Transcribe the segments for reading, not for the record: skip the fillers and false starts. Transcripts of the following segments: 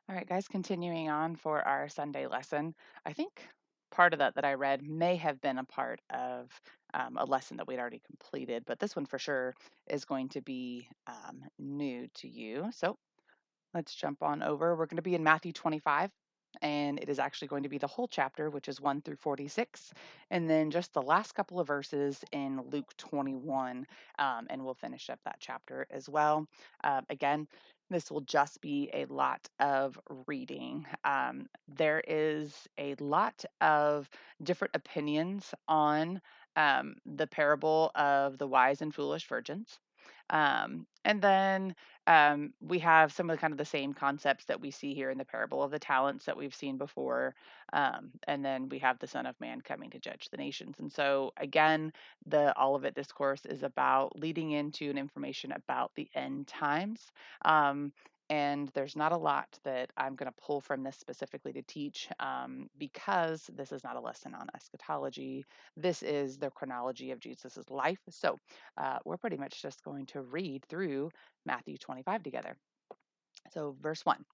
All right, guys, continuing on for our Sunday lesson. I think part of that I read may have been a part of a lesson that we'd already completed, but this one for sure is going to be new to you. So let's jump on over. We're going to be in Matthew 25, and it is actually going to be the whole chapter, which is 1 through 46, and then just the last couple of verses in Luke 21, and we'll finish up that chapter as well. Again, this will just be a lot of reading. There is a lot of different opinions on the parable of the wise and foolish virgins. And then we have some of the kind of the same concepts that we see here in the parable of the talents that we've seen before. And then we have the Son of Man coming to judge the nations. And so again, the Olivet Discourse is about leading into an information about the end times. Um, and there's not a lot that I'm going to pull from this specifically to teach because this is not a lesson on eschatology. This is the chronology of Jesus's life. So we're pretty much just going to read through Matthew 25 together. So, verse 1.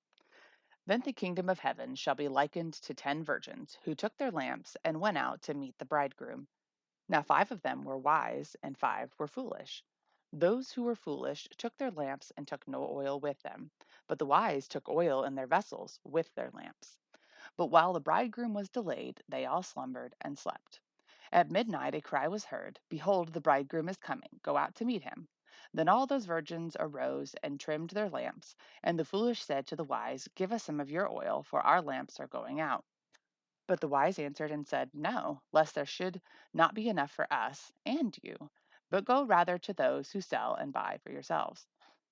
Then the kingdom of heaven shall be likened to 10 virgins who took their lamps and went out to meet the bridegroom. Now 5 of them were wise, and 5 were foolish. Those who were foolish took their lamps and took no oil with them, but the wise took oil in their vessels with their lamps. But while the bridegroom was delayed, they all slumbered and slept. At midnight a cry was heard, Behold, the bridegroom is coming, go out to meet him. Then all those virgins arose and trimmed their lamps. And the foolish said to the wise, Give us some of your oil, for our lamps are going out. But the wise answered and said, No, lest there should not be enough for us and you. But go rather to those who sell and buy for yourselves.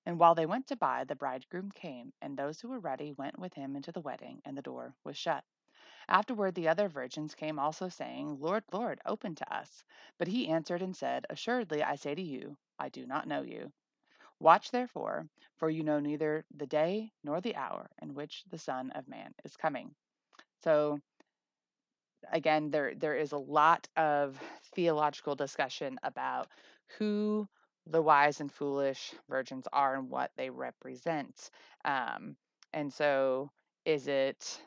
And while they went to buy, the bridegroom came, and those who were ready went with him into the wedding, and the door was shut. Afterward, the other virgins came also, saying, Lord, Lord, open to us. But he answered and said, Assuredly, I say to you, I do not know you. Watch therefore, for you know neither the day nor the hour in which the Son of Man is coming. So, again, there is a lot of theological discussion about who the wise and foolish virgins are and what they represent. Um, and so is it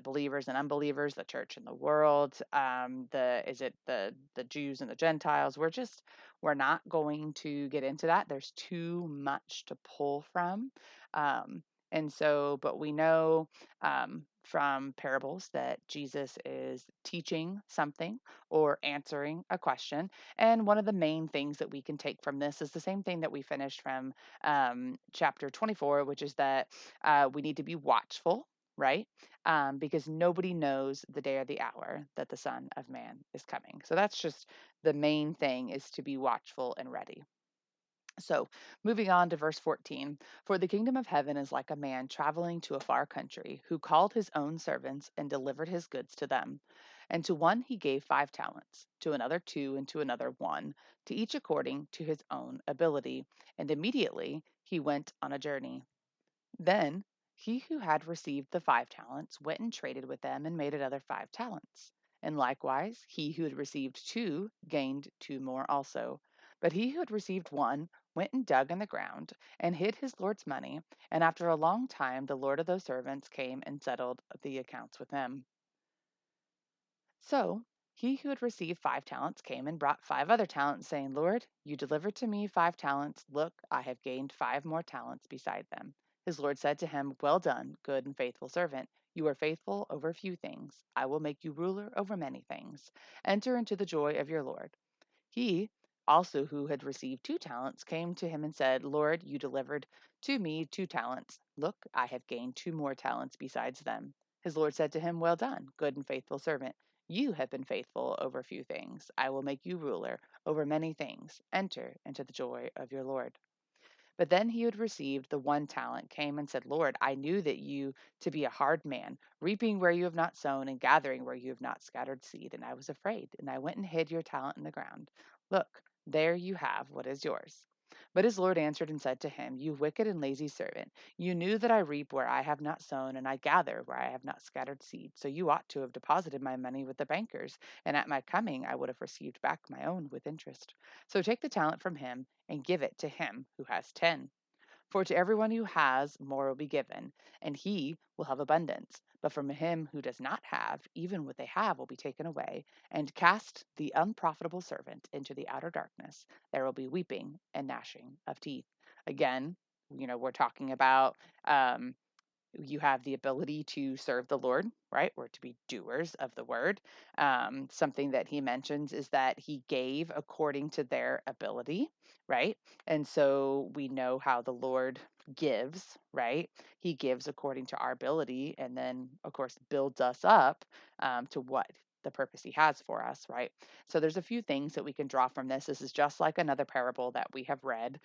believers and unbelievers, the church and the world? The is it the Jews and the Gentiles? We're not going to get into that. There's too much to pull from. And so, but we know from parables that Jesus is teaching something or answering a question. And one of the main things that we can take from this is the same thing that we finished from chapter 24, which is that we need to be watchful. Right? Because nobody knows the day or the hour that the Son of Man is coming. So that's just the main thing is to be watchful and ready. So, moving on to verse 14. For the kingdom of heaven is like a man traveling to a far country, who called his own servants and delivered his goods to them. And to one he gave 5 talents, to another 2, and to another 1, to each according to his own ability. And immediately he went on a journey. Then he who had received the 5 talents went and traded with them and made another 5 talents. And likewise, he who had received 2 gained 2 more also. But he who had received 1 went and dug in the ground and hid his Lord's money. And after a long time, the Lord of those servants came and settled the accounts with them. So he who had received 5 talents came and brought 5 other talents, saying, Lord, you delivered to me 5 talents. Look, I have gained 5 more talents beside them. His Lord said to him, Well done, good and faithful servant. You are faithful over few things. I will make you ruler over many things. Enter into the joy of your Lord. He also, who had received 2 talents, came to him and said, Lord, you delivered to me 2 talents. Look, I have gained 2 more talents besides them. His Lord said to him, Well done, good and faithful servant. You have been faithful over few things. I will make you ruler over many things. Enter into the joy of your Lord. But then he who had received the 1 talent came and said, Lord, I knew that you to be a hard man, reaping where you have not sown and gathering where you have not scattered seed. And I was afraid, and I went and hid your talent in the ground. Look, there you have what is yours. But his Lord answered and said to him, You wicked and lazy servant, you knew that I reap where I have not sown, and I gather where I have not scattered seed. So you ought to have deposited my money with the bankers, and at my coming I would have received back my own with interest. So take the talent from him and give it to him who has 10. For to everyone who has, more will be given, and he will have abundance. But from him who does not have, even what they have will be taken away. And cast the unprofitable servant into the outer darkness. There will be weeping and gnashing of teeth. Again, we're talking about you have the ability to serve the Lord, right? Or to be doers of the word. Something that he mentions is that he gave according to their ability, right? And so we know how the Lord gives, right? He gives according to our ability and then, of course, builds us up to what the purpose he has for us, right? So there's a few things that we can draw from this. This is just like another parable that we have read,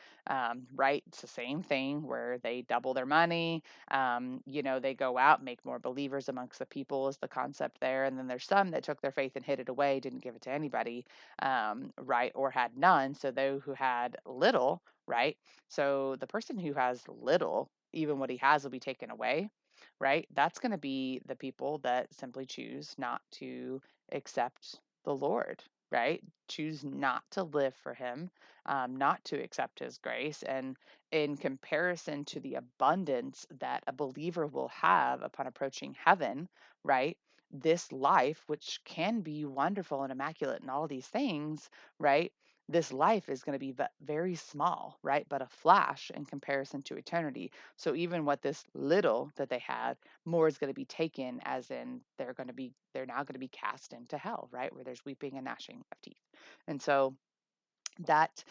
right? It's the same thing where they double their money, they go out, make more believers amongst the people is the concept there. And then there's some that took their faith and hid it away, didn't give it to anybody, right? Or had none. So those who had little, right? So the person who has little, even what he has will be taken away, right? That's going to be the people that simply choose not to accept the Lord, right? Choose not to live for him, not to accept his grace. And in comparison to the abundance that a believer will have upon approaching heaven, right? This life, which can be wonderful and immaculate and all these things, right? This life is going to be very small, right? But a flash in comparison to eternity. So even what this little that they had, more is going to be taken, as in they're now going to be cast into hell, right? Where there's weeping and gnashing of teeth. And so that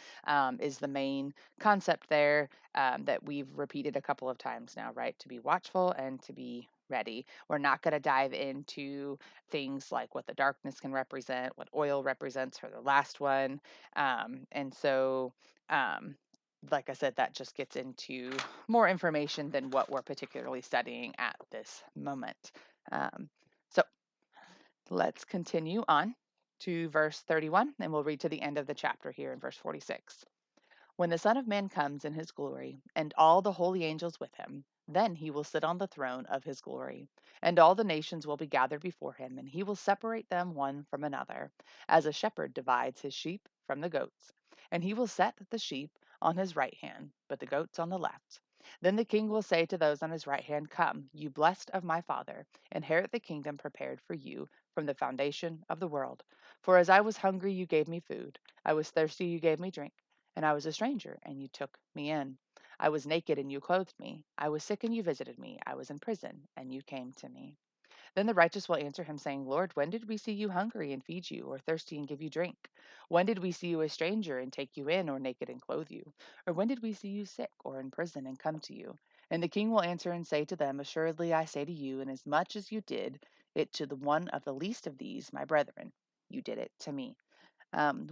is the main concept there that we've repeated a couple of times now, right? To be watchful and to be ready. We're not going to dive into things like what the darkness can represent, what oil represents for the last one. And so, um, like I said, that just gets into more information than what we're particularly studying at this moment. So let's continue on to verse 31, and we'll read to the end of the chapter here in verse 46. When the Son of Man comes in his glory, and all the holy angels with him, then he will sit on the throne of his glory, and all the nations will be gathered before him, and he will separate them one from another, as a shepherd divides his sheep from the goats. And he will set the sheep on his right hand, but the goats on the left. Then the king will say to those on his right hand, Come, you blessed of my Father, inherit the kingdom prepared for you from the foundation of the world. For as I was hungry, you gave me food. I was thirsty, you gave me drink. And I was a stranger, and you took me in. I was naked, and you clothed me. I was sick, and you visited me. I was in prison, and you came to me. Then the righteous will answer him, saying, Lord, when did we see you hungry and feed you, or thirsty and give you drink? When did we see you a stranger and take you in, or naked and clothe you? Or when did we see you sick or in prison and come to you? And the king will answer and say to them, Assuredly I say to you, inasmuch as you did it to the one of the least of these, my brethren, you did it to me.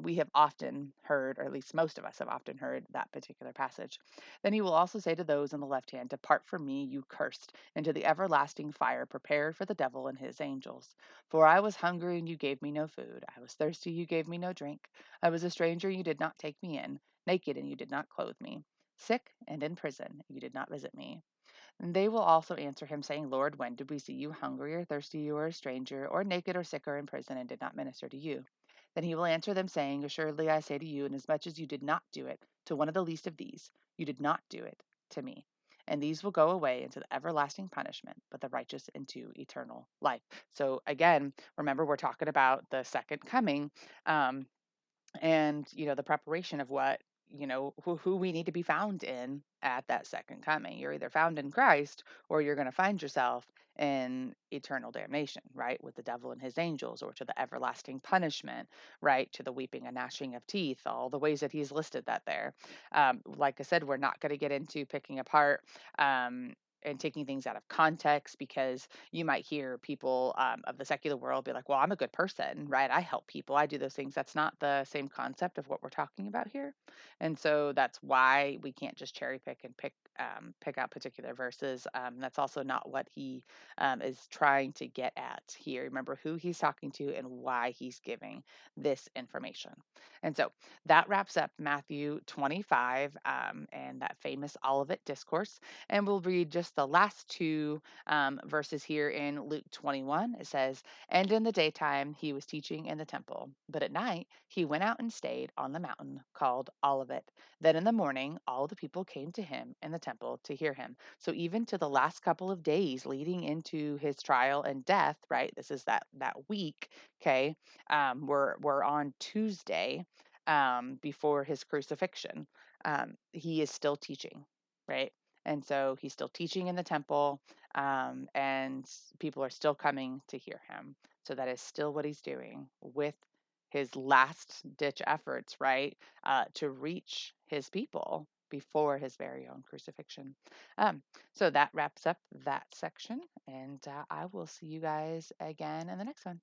We have often heard, or at least most of us have often heard, that particular passage. Then he will also say to those on the left hand, Depart from me, you cursed, into the everlasting fire prepared for the devil and his angels. For I was hungry, and you gave me no food. I was thirsty, you gave me no drink. I was a stranger, you did not take me in. Naked, and you did not clothe me. Sick and in prison, you did not visit me. And they will also answer him, saying, Lord, when did we see you hungry or thirsty or a stranger, or naked or sick or in prison, and did not minister to you? Then he will answer them, saying, Assuredly I say to you, inasmuch as you did not do it to one of the least of these, you did not do it to me. And these will go away into the everlasting punishment, but the righteous into eternal life. So again, remember, we're talking about the second coming. And the preparation of what who we need to be found in at that second coming. You're either found in Christ, or you're going to find yourself in eternal damnation, right, with the devil and his angels, or to the everlasting punishment, right, to the weeping and gnashing of teeth, all the ways that he's listed that there. Like I said, we're not going to get into picking apart and taking things out of context, because you might hear people of the secular world be like, well, I'm a good person, right? I help people. I do those things. That's not the same concept of what we're talking about here. And so that's why we can't just cherry pick and pick out particular verses. That's also not what he is trying to get at here. Remember who he's talking to and why he's giving this information. And so that wraps up Matthew 25 and that famous Olivet Discourse. And we'll read just just the last two verses here in Luke 21. It says, "And in the daytime he was teaching in the temple, but at night he went out and stayed on the mountain called Olivet. Then in the morning all the people came to him in the temple to hear him." So even to the last couple of days leading into his trial and death, right? This is that week. Okay, we're on Tuesday before his crucifixion. He is still teaching, right? And so he's still teaching in the temple, and people are still coming to hear him. So that is still what he's doing with his last ditch efforts, right? To reach his people before his very own crucifixion. Um, so that wraps up that section, and I will see you guys again in the next one.